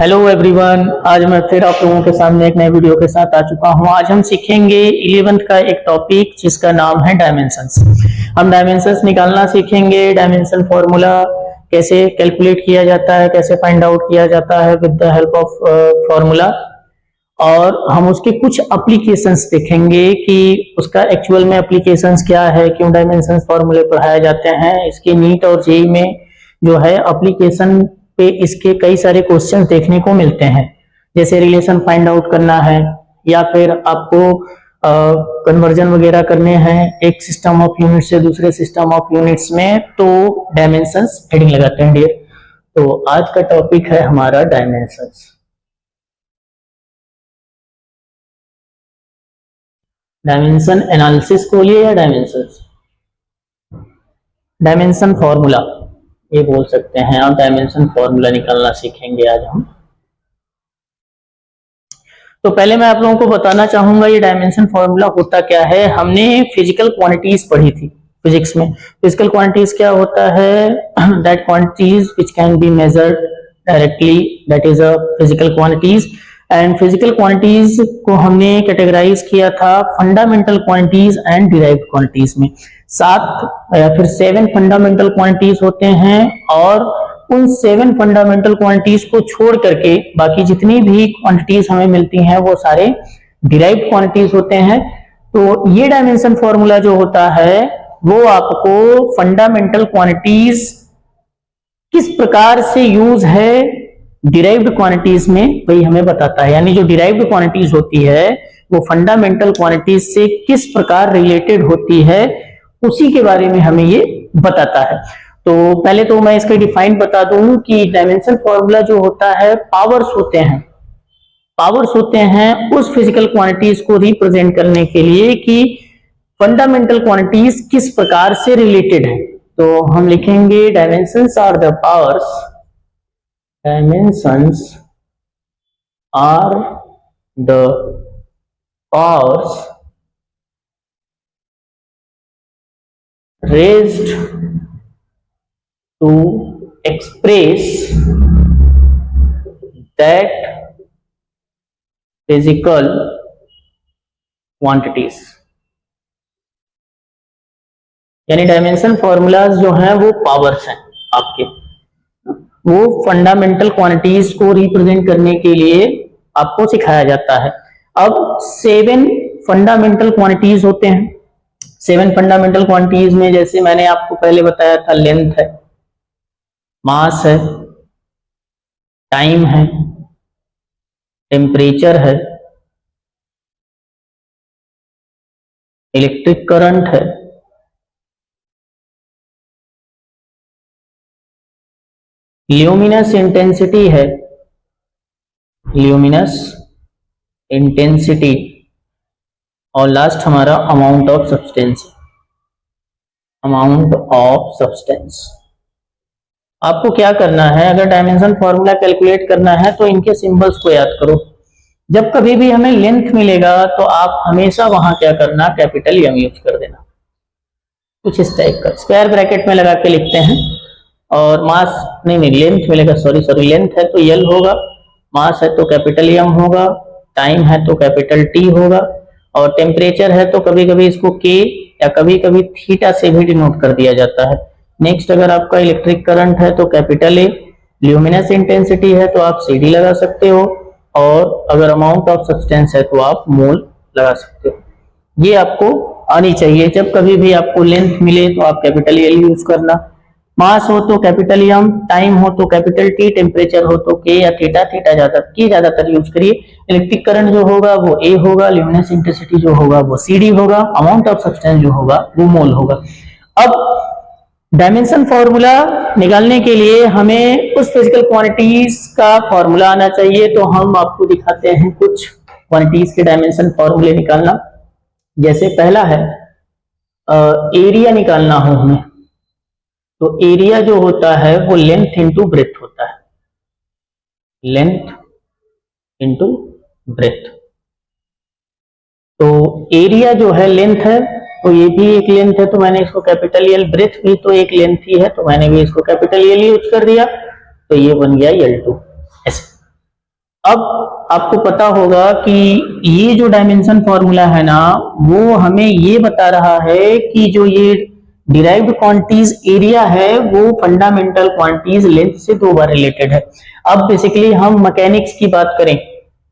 Hello everyone, आज मैं फिर आप लोगों के सामने एक नए वीडियो के साथ आ चुका हूं। आज हम सीखेंगे 11th का एक टॉपिक जिसका नाम है डायमेंशंस। हम डायमेंशंस निकालना सीखेंगे, डायमेंशन फॉर्मूला कैसे कैलकुलेट किया जाता है, कैसे फाइंड आउट किया जाता है with the help of formula, और हम उसके कुछ एप्लीकेशंस देखेंगे कि उसका एक्चुअल में एप्लीकेशंस क्या है, क्यों डायमेंशंस फॉर्मूले पढ़ाए जाते हैं। इसके नीट और जेईई में जो है एप्लीकेशन पे इसके कई सारे क्वेश्चन देखने को मिलते हैं, जैसे रिलेशन फाइंड आउट करना है या फिर आपको कन्वर्जन वगैरह करने हैं एक सिस्टम ऑफ यूनिट से दूसरे सिस्टम ऑफ यूनिट्स में, तो डायमेंशंस हेडिंग लगाते हैं डियर। तो आज का टॉपिक है हमारा डायमेंशंस। डायमेंशन एनालिसिस को लिए या डायमेंशन फॉर्मूला ये बोल सकते हैं, और डायमेंशन फॉर्मूला निकालना सीखेंगे आज हम। तो पहले मैं आप लोगों को बताना चाहूंगा ये डायमेंशन फॉर्मूला होता क्या है। हमने फिजिकल क्वांटिटीज पढ़ी थी फिजिक्स में। फिजिकल क्वांटिटीज क्या होता है? That quantities which can be measured directly, that is a physical quantities. And physical quantities को हमने कैटेगराइज किया था fundamental quantities and derived quantities में। 7 या फिर 7 फंडामेंटल क्वांटिटीज होते हैं, और उन 7 फंडामेंटल क्वांटिटीज को छोड़ करके बाकी जितनी भी क्वांटिटीज हमें मिलती हैं वो सारे डिराइव्ड क्वांटिटीज होते हैं। तो ये डायमेंशन फॉर्मूला जो होता है वो आपको फंडामेंटल क्वांटिटीज किस प्रकार से यूज है डिराइव्ड क्वांटिटीज में वही हमें बताता है। यानी जो डिराइव्ड क्वांटिटीज होती है वो फंडामेंटल क्वांटिटीज से किस प्रकार रिलेटेड होती है, उसी के बारे में हमें ये बताता है। तो पहले तो मैं इसका डिफाइन बता दूं कि डायमेंशन फॉर्मूला जो होता है पावर्स होते हैं उस फिजिकल क्वांटिटीज को रिप्रेजेंट करने के लिए कि फंडामेंटल क्वांटिटीज किस प्रकार से रिलेटेड है। तो हम लिखेंगे dimensions are the powers, dimensions are the powers raised to express that physical quantities। यानी डायमेंशन फॉर्मूलाज जो हैं वो पावर्स हैं आपके, वो फंडामेंटल क्वांटिटीज को रिप्रेजेंट करने के लिए आपको सिखाया जाता है। अब 7 फंडामेंटल क्वांटिटीज होते हैं। 7 फंडामेंटल क्वांटिटीज में जैसे मैंने आपको पहले बताया था, लेंथ है, मास है, टाइम है, टेम्परेचर है, इलेक्ट्रिक करंट है, ल्यूमिनस इंटेंसिटी है, ल्यूमिनस इंटेंसिटी, और लास्ट हमारा amount of substance, amount of substance. आपको क्या करना है, अगर डायमेंशन फॉर्मूला कैलकुलेट करना है तो इनके सिंबल्स को याद करो। जब कभी भी हमें लेंथ मिलेगा तो आप हमेशा वहां क्या करना, कैपिटल एम यूज कर देना, कुछ इस टाइप का स्क्वायर ब्रैकेट में लगा के लिखते हैं। और मास नहीं लेंथ मिलेगा, सॉरी लेंथ है तो यल होगा, मास है तो कैपिटल एम होगा, टाइम है तो कैपिटल टी होगा, और टेम्परेचर है तो कभी कभी इसको के या कभी कभी थीटा से भी डिनोट कर दिया जाता है। नेक्स्ट अगर आपका इलेक्ट्रिक करंट है तो कैपिटल ए, ल्यूमिनस इंटेंसिटी है तो आप सीडी लगा सकते हो, और अगर अमाउंट ऑफ सब्सटेंस है तो आप मोल लगा सकते हो। ये आपको आनी चाहिए। जब कभी भी आपको लेंथ मिले तो आप कैपिटल एल यूज करना, मास हो तो कैपिटल एम, टाइम हो तो कैपिटल टी, टेम्परेचर हो तो के या थीटा ज्यादातर यूज करिए। इलेक्ट्रिक करंट जो होगा वो ए होगा, ल्यूमिनस इंटेंसिटी जो होगा वो सीडी होगा, अमाउंट ऑफ सब्सटेंस जो होगा वो मोल होगा। अब डायमेंशन फॉर्मूला निकालने के लिए हमें उस फिजिकल क्वांटिटीज का फॉर्मूला आना चाहिए। तो हम आपको दिखाते हैं कुछ क्वांटिटीज के डायमेंशन फॉर्मूले निकालना। जैसे पहला है एरिया निकालना हो हमें, तो एरिया जो होता है वो लेंथ इंटू ब्रेथ होता है, लेंथ इंटू ब्रेथ। तो एरिया जो है लेंथ है तो ये भी एक लेंथ है तो मैंने इसको कैपिटल एल, ब्रेथ भी तो एक लेंथ ही है तो मैंने भी इसको कैपिटल एल यूज कर दिया, तो ये बन गया L2 ऐसे। अब आपको पता होगा कि ये जो डायमेंशन फॉर्मूला है ना, वो हमें ये बता रहा है कि जो ये डिराइव्ड क्वांटिटीज एरिया है वो फंडामेंटल क्वांटिटीज लेंथ से 2 बार रिलेटेड है। अब बेसिकली हम मैकेनिक्स की बात करें,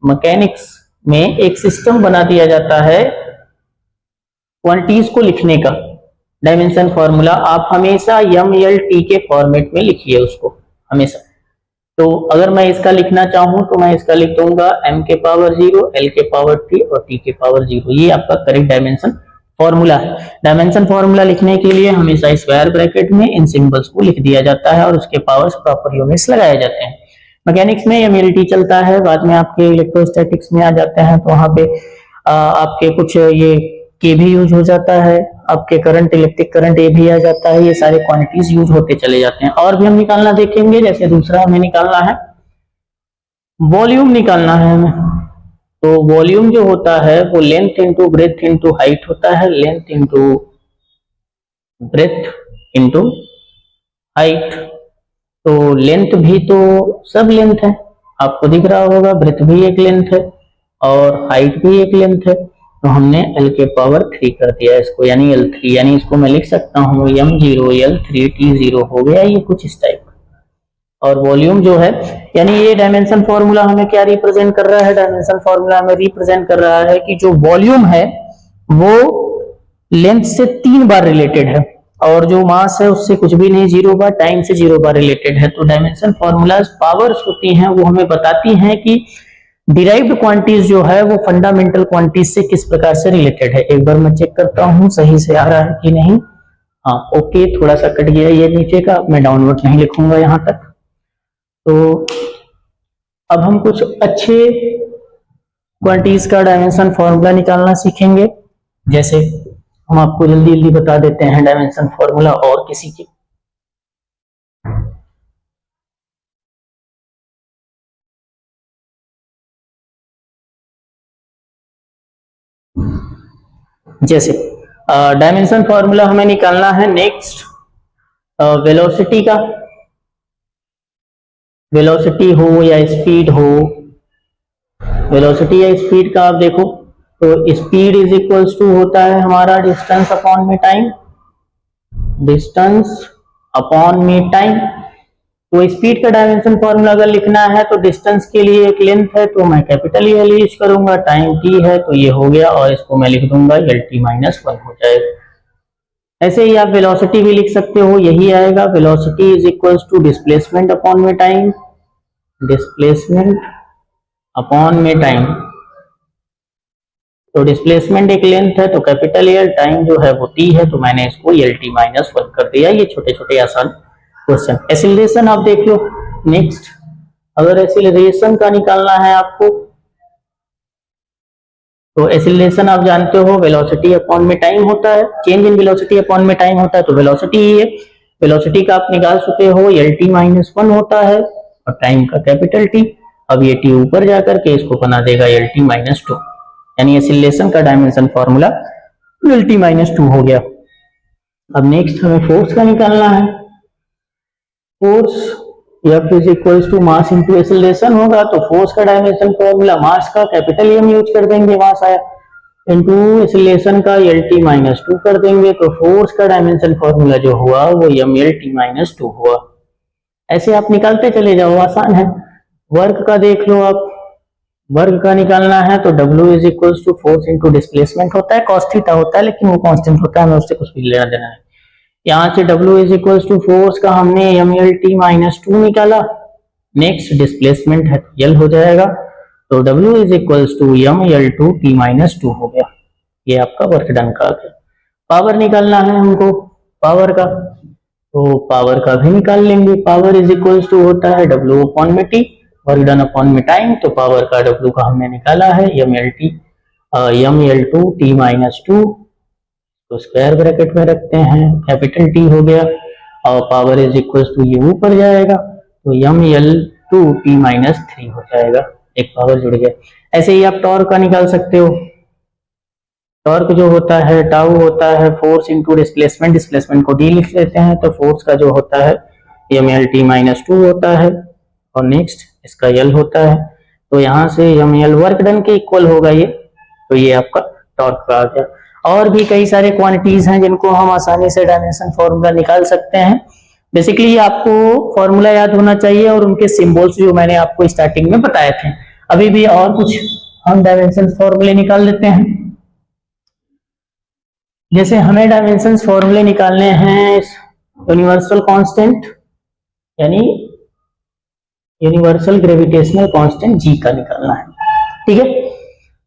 मैकेनिक्स में एक सिस्टम बना दिया जाता है क्वांटिटीज को लिखने का। डायमेंशन फॉर्मूला आप हमेशा एम एल टी के फॉर्मेट में लिखिए उसको हमेशा। तो अगर मैं इसका लिखना चाहूं तो मैं इसका लिख दूंगा m के पावर 0, l के पावर t और t के पावर 0। ये आपका करेक्ट डायमेंशन फॉर्मूला है। डायमेंशन फॉर्मूला लिखने के लिए हमेशा स्क्वायर ब्रैकेट में इन सिंबल्स को लिख दिया जाता है और उसके पावर्स प्रॉपर यूनिट्स लगाए जाते हैं। मैकेनिक्स में एमएलटी चलता है, बाद में आपके इलेक्ट्रोस्टैटिक्स में आ जाते हैं तो वहां पे आपके कुछ ये के भी यूज हो जाता है, आपके करंट इलेक्ट्रिक करंट ए भी आ जाता है। ये सारे क्वांटिटीज यूज होते चले जाते हैं। और भी हम निकालना देखेंगे, जैसे दूसरा हमें निकालना है वॉल्यूम निकालना है हमें। तो वॉल्यूम जो होता है वो length into breadth into height होता है, length into breadth into height. तो लेंथ भी तो सब लेंथ है, आपको दिख रहा होगा, ब्रेथ भी एक लेंथ है और हाइट भी एक लेंथ है। तो हमने l के पावर 3 कर दिया इसको, यानी L3, यानी इसको मैं लिख सकता हूँ m0 L3 T0 हो गया ये कुछ इस टाइप। और वॉल्यूम जो है, यानी ये डायमेंशन फॉर्मूला हमें क्या रिप्रेजेंट कर रहा है, डायमेंशन फॉर्मूला हमें रिप्रेजेंट कर रहा है कि जो वॉल्यूम है वो लेंथ से 3 बार रिलेटेड है और जो मास है उससे कुछ भी नहीं, 0 बार, टाइम से 0 बार रिलेटेड है। तो डायमेंशन फॉर्मूलाज पावर्स होती हैं वो हमें बताती हैं कि डिराइव्ड क्वांटिटीज जो है वो फंडामेंटल क्वांटिटीज से किस प्रकार से रिलेटेड है। एक बार मैं चेक करता हूं सही से आ रहा है कि नहीं। हाँ ओके, थोड़ा सा कट गया ये नीचे का, मैं डाउनवर्ड नहीं लिखूंगा यहां तक। तो अब हम कुछ अच्छे क्वांटिटीज का डायमेंशन फॉर्मूला निकालना सीखेंगे। जैसे हम आपको जल्दी जल्दी बता देते हैं डायमेंशन फॉर्मूला और किसी की। जैसे डायमेंशन फॉर्मूला हमें निकालना है नेक्स्ट वेलोसिटी का। वेलोसिटी हो या स्पीड हो, वेलोसिटी या स्पीड का आप देखो तो स्पीड इज इक्वल्स टू होता है हमारा डिस्टेंस अपॉन में टाइम, डिस्टेंस अपॉन में टाइम। तो स्पीड का डायमेंशन फॉर्मूला अगर लिखना है तो डिस्टेंस के लिए एक लेंथ है तो मैं कैपिटल एल यूज करूंगा, टाइम टी है तो ये हो गया और इसको मैं लिख दूंगा एल टी माइनस 1 हो जाएगा। ऐसे ही आप वेलोसिटी भी लिख सकते हो, यही आएगा velocity is equals to displacement upon में टाइम, डिस्प्लेसमेंट अपॉन में टाइम। तो डिस्प्लेसमेंट एक लेंथ है तो कैपिटल एल, टाइम जो है वो टी है तो मैंने इसको एल टी माइनस 1 कर दिया। ये छोटे छोटे आसान क्वेश्चन। एक्सीलरेशन आप देख लो नेक्स्ट। अगर एक्सीलरेशन का निकालना है आपको तो एक्सीलरेशन आप जानते हो वेलोसिटी अपॉन में टाइम होता है, चेंज इन वेलोसिटी अपॉन में टाइम होता है तो वेलोसिटी ही है। वेलोसिटी का आप निकाल चुके हो, एल टी माइनस 1 होता है और टाइम का कैपिटल टी। अब ये टी ऊपर जाकर के इसको बना देगा एल टी माइनस 2, यानी एक्सीलरेशन का dimension formula L T minus 2 हो गया। अब नेक्स्ट हमें फोर्स का निकालना है। Force F is equals to mass into acceleration होगा तो फोर्स का डायमेंशन फॉर्मूला मास का कैपिटल एम यूज कर देंगे, मास आया, इंटू एक्सीलरेशन का एल टी माइनस 2 कर देंगे तो फोर्स का डायमेंशन फॉर्मूला जो हुआ वो एम एल टी माइनस 2 हुआ। ऐसे आप निकालते चले जाओ, आसान है। वर्क का देख लो आप, वर्क का निकालना है तो W is equals to force into displacement होता है, कॉस थीटा होता है लेकिन वो कांस्टेंट होता है, हमें उससे कुछ भी लेना देना है। यहाँ से W is equals to force का हमने एम एल टी माइनस 2 निकाला। नेक्स्ट डिस्प्लेसमेंट है L हो जाएगा तो W is equals to M L two T minus 2 हो गया। ये आपका वर्क डन का आ गया। पावर निकालना है हमको, पावर का तो पावर का भी निकाल लेंगे। पावर इज इक्वल्स टू होता है W अपॉन में टी, वर्क डन अपॉन में टाइम। तो पावर का W का हमने निकाला है M L two T minus 2, तो स्क्वायर ब्रैकेट में रखते हैं, कैपिटल टी हो गया और पावर इज इक्वल टू ये ऊपर जाएगा तो M L two T minus 3 हो जाएगा, एक पावर जुड़ गया। ऐसे ही आप टॉर्क का निकाल सकते हो। टॉर्क जो होता है टाउ होता है फोर्स इंटू डिस्प्लेसमेंट, डिस्प्लेसमेंट को डी लिख लेते हैं तो फोर्स का जो होता है एम एल टी माइनस 2 होता है और नेक्स्ट इसका एल होता है। तो यहाँ से ml वर्क डन के इक्वल होगा ये, तो ये आपका टॉर्क आ गया। और भी कई सारे क्वांटिटीज हैं जिनको हम आसानी से डायमेंशन फॉर्मूला निकाल सकते हैं। बेसिकली आपको फॉर्मूला याद होना चाहिए और उनके सिंबल्स जो मैंने आपको स्टार्टिंग में बताए थे। अभी भी और कुछ हम डायमेंशन फॉर्मूले निकाल लेते हैं। जैसे हमें डायमेंशन फॉर्मूले निकालने हैं यूनिवर्सल कांस्टेंट यानी यूनिवर्सल ग्रेविटेशनल कांस्टेंट जी का निकालना है, ठीक है।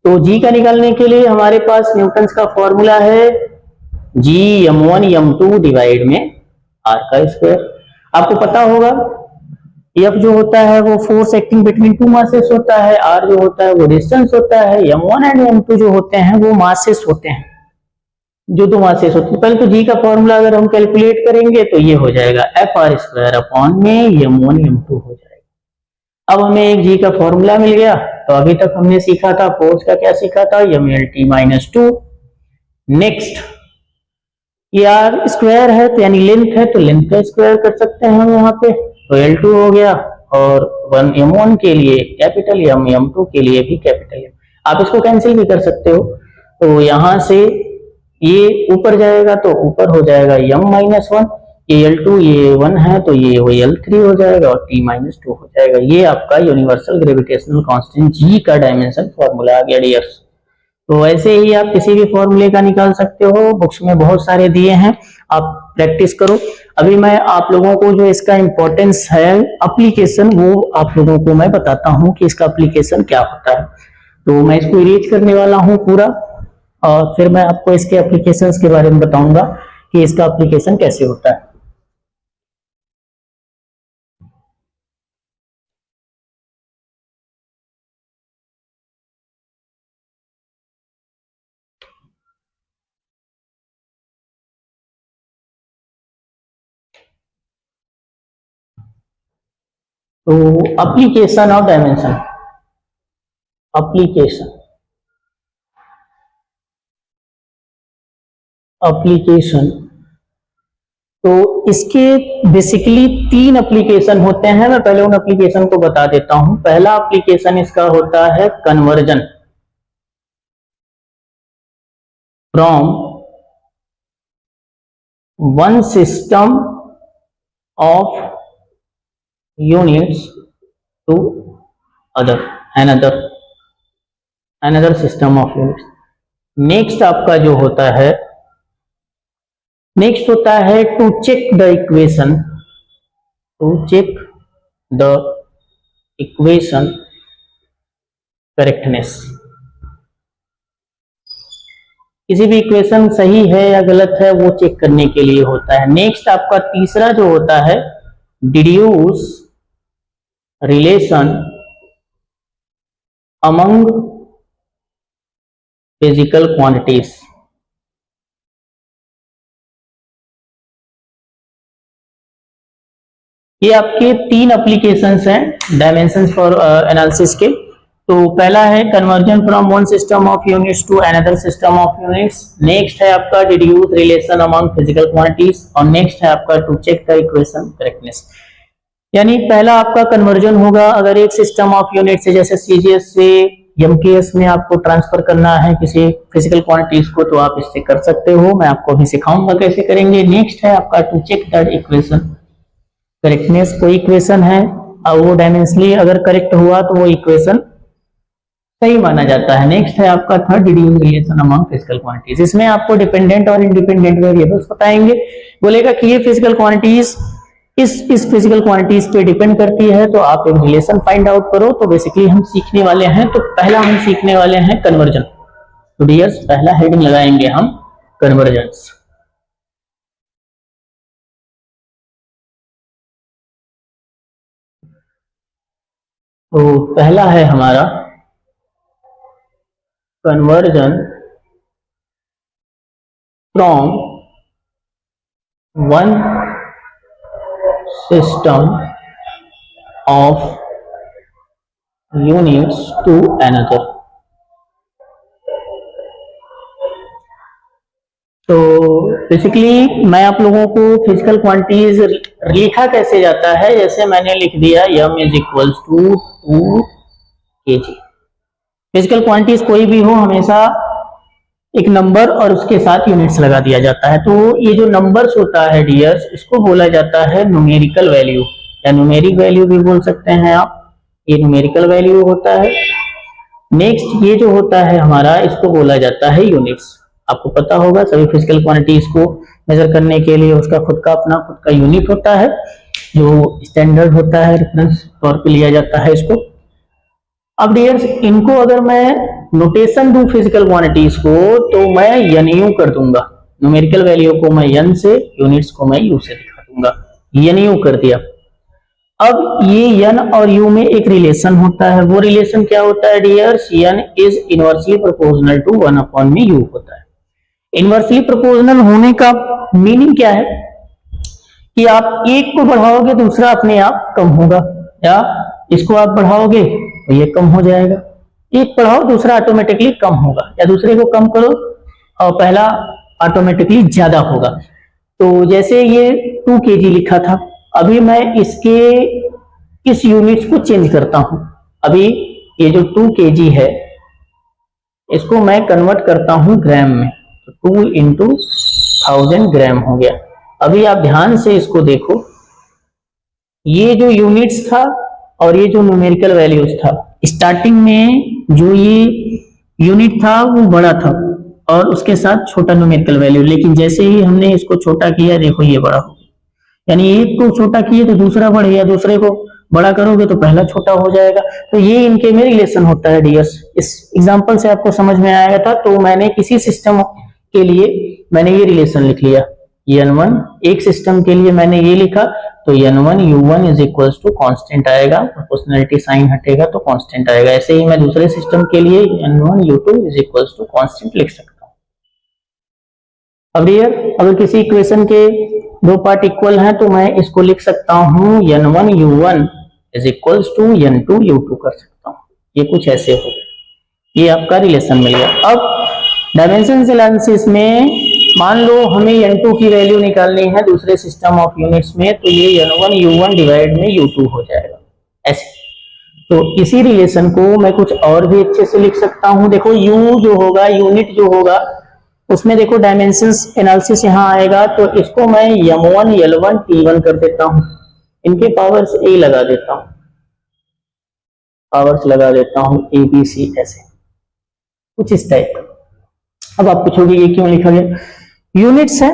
तो जी का निकालने के लिए हमारे पास न्यूटन्स का फॉर्मूला है जी m1 m2 डिवाइड में r का स्क्वायर। आपको पता होगा F जो होता है वो force acting between two masses होता है, R जो होता है वो डिस्टेंस होता है, m1 एंड m2 जो होते हैं वो मासेस होते हैं, जो दो मासेस होते हैं। पहले तो जी का फॉर्मूला अगर हम कैलकुलेट करेंगे तो ये हो जाएगा FR स्क्वायर अपॉन में m1 m2 हो जाएगा। अब हमें एक जी का फॉर्मूला मिल गया। तो अभी तक हमने सीखा था फोर्स का, क्या सीखा था, mlt-2। नेक्स्ट ये r स्क्वायर है तो यानी लेंथ है, तो लेंथ का स्क्वायर कर सकते हैं हम यहाँ पे, तो L2 हो गया। और 1 m1 के लिए कैपिटल M, m2 के लिए भी कैपिटल M। आप इसको कैंसिल भी कर सकते हो, तो यहाँ से ये ऊपर जाएगा तो ऊपर हो जाएगा m-1, ये L2 ये 1 है तो ये वो L3 हो जाएगा और t-2 हो जाएगा। ये आपका यूनिवर्सल ग्रेविटेशनल कांस्टेंट जी का डायमेंशन फॉर्मूला आ गया डियर्स। तो ऐसे ही आप किसी भी फॉर्मूले का निकाल सकते हो, बुक्स में बहुत सारे दिए हैं, आप प्रैक्टिस करो। अभी मैं आप लोगों को जो इसका इंपॉर्टेंस है एप्लीकेशन, वो आप लोगों को मैं बताता हूं कि इसका एप्लीकेशन क्या होता है। तो मैं इसको इरेज करने वाला हूं पूरा, और फिर मैं आपको इसके एप्लीकेशंस के बारे में बताऊंगा कि इसका एप्लीकेशन कैसे होता है। तो एप्लीकेशन ऑफ डायमेंशन, एप्लीकेशन तो इसके बेसिकली 3 एप्लीकेशन होते हैं। मैं पहले उन एप्लीकेशन को बता देता हूं। पहला एप्लीकेशन इसका होता है conversion from one system of units to another system of units. Next आपका जो होता है, नेक्स्ट होता है to check the equation, correctness. किसी भी इक्वेशन सही है या गलत है वो चेक करने के लिए होता है। नेक्स्ट आपका तीसरा जो होता है deduce relation among physical quantities. ये आपके 3 एप्लीकेशंस हैं डायमेंशंस फॉर एनालिसिस के। तो पहला है conversion from one system of units to another system of units. Next है आपका deduce relation among physical quantities, और नेक्स्ट है आपका to check the equation correctness. यानी पहला आपका कन्वर्जन होगा, अगर एक सिस्टम ऑफ यूनिट से जैसे सीजीएस से एमकेएस में आपको ट्रांसफर करना है किसी फिजिकल क्वांटिटीज को, तो आप इससे कर सकते हो। मैं आपको अभी सिखाऊंगा कैसे करेंगे। नेक्स्ट है आपका to check the equation correctness. कोई इक्वेशन है और वो डायमेंशनली अगर करेक्ट हुआ तो वो इक्वेशन सही माना जाता है। नेक्स्ट है आपका third deduce relation among physical quantities. इसमें आपको डिपेंडेंट और इंडिपेंडेंट वेरिएबल्स बताएंगे। बोलेगा कि ये फिजिकल क्वांटिटीज इस फिजिकल क्वांटिटीज पे डिपेंड करती है, तो आप एक रिलेशन फाइंड आउट करो। तो बेसिकली हम सीखने वाले हैं, तो पहला हम सीखने वाले हैं कन्वर्जन। तो डियर्स पहला हेडिंग लगाएंगे हम कन्वर्जेंस। तो पहला है हमारा conversion from one system of units to another. तो बेसिकली मैं आप लोगों को फिजिकल क्वांटिटीज लिखा कैसे जाता है, जैसे मैंने लिख दिया m is equals to 2 K G. Physical quantities कोई भी हो, हमेशा एक नंबर और उसके साथ यूनिट्स लगा दिया जाता है। तो ये जो नंबर्स होता है डियर्स, इसको बोला जाता है न्यूमेरिकल वैल्यू या न्यूमेरिक वैल्यू भी बोल सकते हैं आप। ये न्यूमेरिकल वैल्यू होता है। नेक्स्ट ये जो होता है हमारा, इसको बोला जाता है यूनिट्स। आपको पता होगा सभी फिजिकल क्वांटिटीज को मेजर करने के लिए उसका खुद का यूनिट होता है, जो स्टैंडर्ड होता है, रेफरेंस तौर पे लिया जाता है इसको। अब डियर्स, इनको अगर मैं नोटेशन दूं फिजिकल क्वांटिटीज को, तो मैं एन यू कर दूंगा। न्यूमेरिकल वैल्यू को मैं एन से, यूनिट्स को मैं यू से दिखा दूंगा। एन यू कर दिया। अब ये एन और यू में एक रिलेशन होता है। वो रिलेशन क्या होता है dears? N is inversely proportional to 1 में यू होता है। इनवर्सली प्रोपोर्शनल होने का मीनिंग क्या है? कि आप एक को बढ़ाओगे दूसरा अपने आप कम होगा, या इसको आप बढ़ाओगे तो ये कम हो जाएगा। एक बढ़ाओ दूसरा ऑटोमेटिकली कम होगा, या दूसरे को कम करो और पहला ऑटोमेटिकली ज्यादा होगा। तो जैसे ये 2 kg लिखा था, अभी मैं इसके इस यूनिट्स को चेंज करता हूं। अभी ये जो 2 kg है, इसको मैं कन्वर्ट करता हूं ग्राम में, तो 2 into 1000 ग्राम हो गया। अभी आप ध्यान से इसको देखो, ये जो यूनिट्स था और ये जो न्यूमेरिकल वैल्यूज था, स्टार्टिंग में जो ये यूनिट था वो बड़ा था और उसके साथ छोटा न्यूमेरिकल वैल्यू, लेकिन जैसे ही हमने इसको छोटा किया, देखो ये बड़ा हो गया। यानी एक को छोटा किए तो दूसरा बढ़े, या दूसरे को बड़ा करोगे तो पहला छोटा हो जाएगा। तो ये इनके में रिलेशन होता है डियर्स। इस एग्जांपल से आपको समझ में आया था, तो मैंने किसी सिस्टम के लिए मैंने ये रिलेशन लिख लिया। n1 एक सिस्टम के लिए मैंने ये लिखा, तो n1 u1 is equals to constant आएगा, प्रोपोर्शनलिटी साइन हटेगा तो कांस्टेंट आएगा। ऐसे ही मैं दूसरे सिस्टम के लिए n1 u2 is equals to constant लिख सकता हूं। अब डियर, अगर किसी इक्वेशन के 2 पार्ट इक्वल हैं तो मैं इसको लिख सकता हूं n1 u1 is equals to n2 u2 कर सकता हूं। ये कुछ ऐसे हो, ये आपका रिलेशन मिल गया। अब डायमेंशन एनालिसिस में मान लो हमें n2 की वैल्यू निकालनी है दूसरे सिस्टम ऑफ यूनिट्स में, तो ये n1 u1 डिवाइड में u2 हो जाएगा ऐसे। तो इसी रिलेशन को मैं कुछ और भी अच्छे से लिख सकता हूं। देखो u जो होगा, यूनिट जो होगा, उसमें देखो डायमेंशंस एनालिसिस यहाँ आएगा, तो इसको मैं m1 l1 t1 कर देता हूं। इनके पावर्स a लगा देता हूं, पावर्स लगा देता हूं a b c, ऐसे कुछ इस टाइप का। अब आप पूछोगे ये क्यों लिखा गया? यूनिट्स है,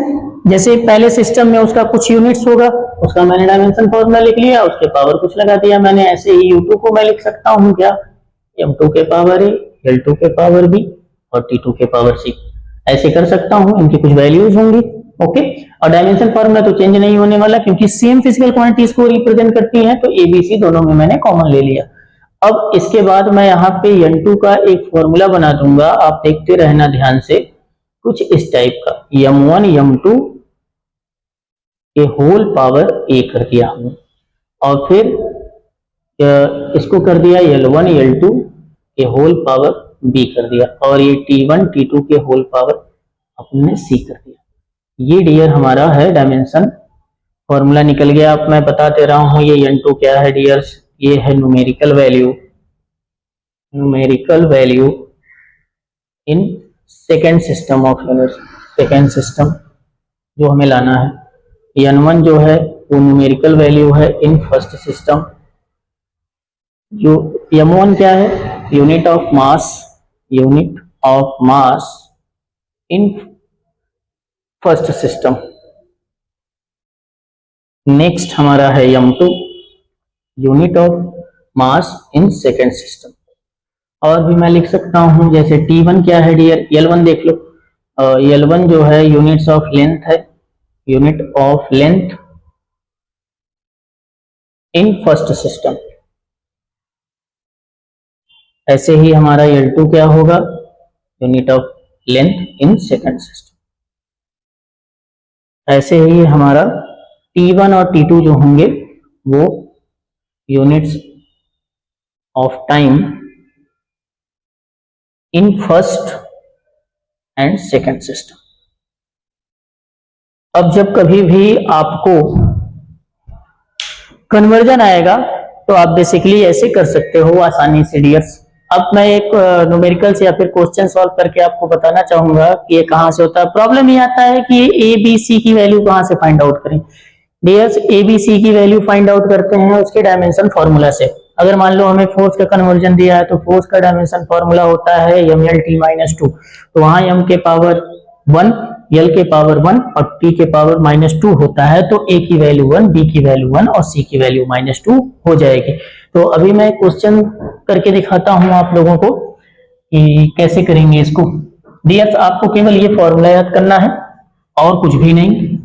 जैसे पहले सिस्टम में उसका कुछ यूनिट्स होगा, उसका मैंने डायमेंशन फॉर्मूला लिख लिया, उसके पावर कुछ लगा दिया मैंने। ऐसे ही u2 को मैं लिख सकता हूँ क्या? m2 के पावर a, l2 के पावर b और t2 के पावर c, ऐसे कर सकता हूँ। इनकी कुछ वैल्यूज होंगी, ओके। और डायमेंशन फॉर्मूला तो चेंज नहीं होने वाला, क्योंकि सेम फिजिकल क्वांटिटीज को रिप्रेजेंट करती है, तो a b c दोनों में मैंने कॉमन ले लिया। अब इसके बाद मैं यहाँ पे n2 का एक फॉर्मूला बना दूंगा, आप देखते रहना ध्यान से, कुछ इस टाइप का। m1 m2 के होल पावर a कर दिया हमने, और फिर इसको कर दिया l1 l2 के होल पावर b कर दिया, और ये t1 t2 के होल पावर अपने c कर दिया। ये डियर हमारा है डायमेंशन फॉर्मूला निकल गया। अब मैं बताते रहा हूं, ये n2 क्या है डियर्स? ये है numerical value, numerical value in second system of units. Second system जो हमें लाना है, n1 जो है वो न्यूमेरिकल वैल्यू है इन फर्स्ट सिस्टम। जो m1 क्या है? Unit of mass, unit of mass in first system. Next हमारा है m2, unit of mass in second system. और भी मैं लिख सकता हूं, जैसे t1 क्या है डियर? l1 देख लो, l1 जो है यूनिट्स ऑफ लेंथ है, unit of length in first system. ऐसे ही हमारा l2 क्या होगा? Unit of length in second system. ऐसे ही हमारा t1 और t2 जो होंगे वो units of time in first and second system. अब जब कभी भी आपको कन्वर्जन आएगा तो आप बेसिकली ऐसे कर सकते हो आसानी से डियर्स। अब मैं एक न्यूमेरिकल से या फिर क्वेश्चन सॉल्व करके आपको बताना चाहूंगा कि ये कहाँ से होता है। प्रॉब्लम ये आता है कि ए बी सी की वैल्यू कहाँ से फाइंड आउट करें। डियर्स, ए बी सी की वैल्यू फाइंड आउट करते हैं उसके डायमेंशन फॉर्मूला से। अगर मान लो हमें फोर्स का कन्वर्जन दिया है तो फोर्स का डायमेंशन फॉर्मूला होता है M L T minus two. तो वहां एम के पावर 1, एल के पावर 1 और टी के पावर -2 होता है। तो ए की वैल्यू 1, बी की वैल्यू 1 और सी की वैल्यू -2 हो जाएगी। तो अभी मैं क्वेश्चन करके दिखाता हूं आप लोगों को कि कैसे करेंगे इसको। डियर्स, आपको केवल ये फॉर्मूला याद करना है और कुछ भी नहीं।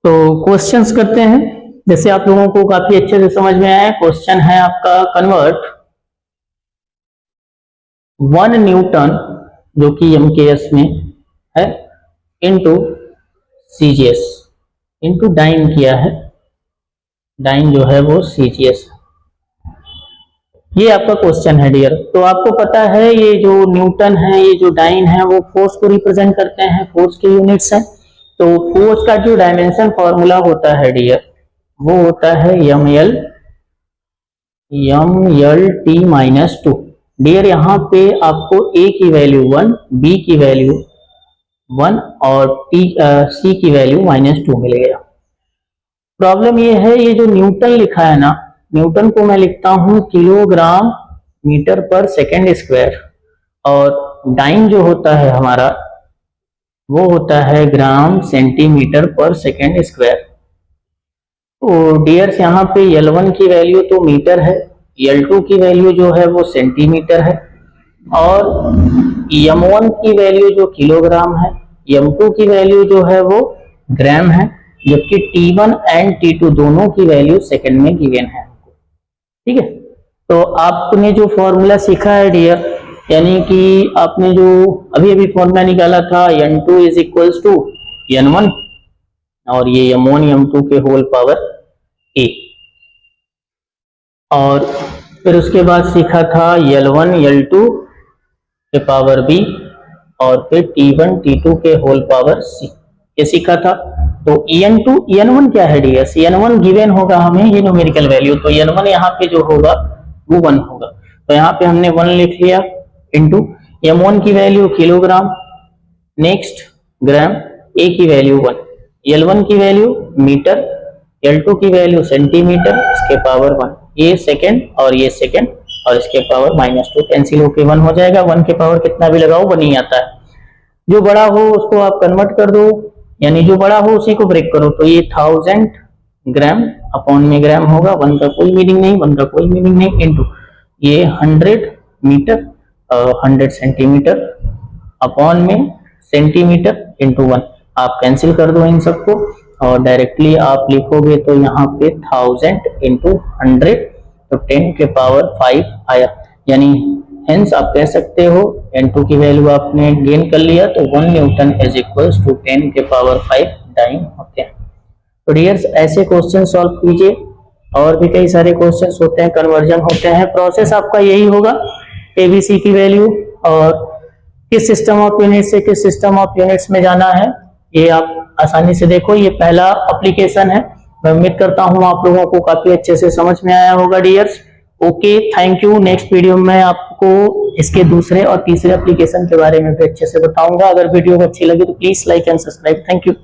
तो क्वेश्चंस करते हैं। जैसे आप लोगों को काफी अच्छे से समझ में आया है, क्वेश्चन है आपका कन्वर्ट 1 न्यूटन जो कि एमकेएस में है इनटू सीजीएस इनटू डाइन किया है। डाइन जो है वो सीजीएस, ये आपका क्वेश्चन है डियर। तो आपको पता है ये जो न्यूटन है, ये जो डाइन है, वो फोर्स को रिप्रेजेंट करते हैं, फोर्स के यूनिट्स हैं। तो फोर्स का जो डायमेंशन फॉर्मूला होता है डियर, वो होता है M L T minus two. Dear, यहाँ पे आपको ए की वैल्यू 1, बी की वैल्यू 1 और सी की वैल्यू -2 मिल गया। प्रॉब्लम ये है, ये जो न्यूटन लिखा है ना, न्यूटन को मैं लिखता हूं किलोग्राम मीटर पर सेकेंड स्क्वायर, और डाइन जो होता है हमारा वो होता है ग्राम सेंटीमीटर पर सेकेंड स्क्वायर। तो डियर्स, यहाँ पे L1 की वैल्यू तो मीटर है, L2 की वैल्यू जो है वो सेंटीमीटर है, और M1 की वैल्यू जो किलोग्राम है, M2 की वैल्यू जो है वो ग्राम है, जबकि T1 एंड T2 दोनों की वैल्यू सेकंड में गिवन है। ठीक है, तो आपने जो फॉर्मूला सीखा है डियर, यानी कि आपने जो अभी अभी फॉर्मूला निकाला था N2 is equals to N1 और ये M1 M2 के होल पावर A, और फिर उसके बाद सीखा था L1 L2 के पावर B और फिर T1 T2 के होल पावर C, ये सीखा था। तो En2 En1 क्या है डियर? En1 गिवन होगा हमें ये न्यूमेरिकल वैल्यू, तो En1 यहाँ पे जो होगा वो 1 होगा। तो यहाँ पे हमने 1 लिख लिया इंटू M1 की value kilogram, next gram, A की वैल्यू 1, L1 की वैल्यू मीटर, L2 की वैल्यू सेंटीमीटर, इसके पावर 1, ये सेकंड और ये सेकंड, और इसके पावर -2 कैंसिल होके 1 हो जाएगा। 1 के पावर कितना भी लगाओ 1 ही आता है। जो बड़ा हो उसको आप कन्वर्ट कर दो, यानी जो बड़ा हो उसी को ब्रेक करो। तो ये 1000 ग्राम अपॉन में ग्राम होगा, 1 का कोई मीनिंग नहीं, 1 का कोई मीनिंग नहीं, इंटू ये 100 मीटर 100 सेंटीमीटर अपॉन में सेंटीमीटर इंटू 1। आप कैंसिल कर दो इन सबको और डायरेक्टली आप लिखोगे तो यहाँ पे 1000 इंटू 100, तो 10 के पावर 5 आया। यानी हेंस आप कह सकते हो N2 की वैल्यू आपने गेन कर लिया, तो 1 न्यूटन इज इक्वल्स टू 10 के पावर 5 डाइन होते हैं। तो डियर्स, ऐसे क्वेश्चन सॉल्व कीजिए, और भी कई सारे क्वेश्चंस होते हैं, कन्वर्जन होते हैं। प्रोसेस आपका यही होगा, ABC की वैल्यू और किस सिस्टम ऑफ यूनिट से किस सिस्टम ऑफ यूनिट्स में जाना है, ये आप आसानी से देखो। ये पहला एप्लीकेशन है, मैं उम्मीद करता हूँ आप लोगों को काफी अच्छे से समझ में आया होगा dears. Okay, thank you. Next video में आपको इसके दूसरे और तीसरे एप्लीकेशन के बारे में भी अच्छे से बताऊंगा। अगर वीडियो अच्छी लगी तो please like and subscribe. Thank you.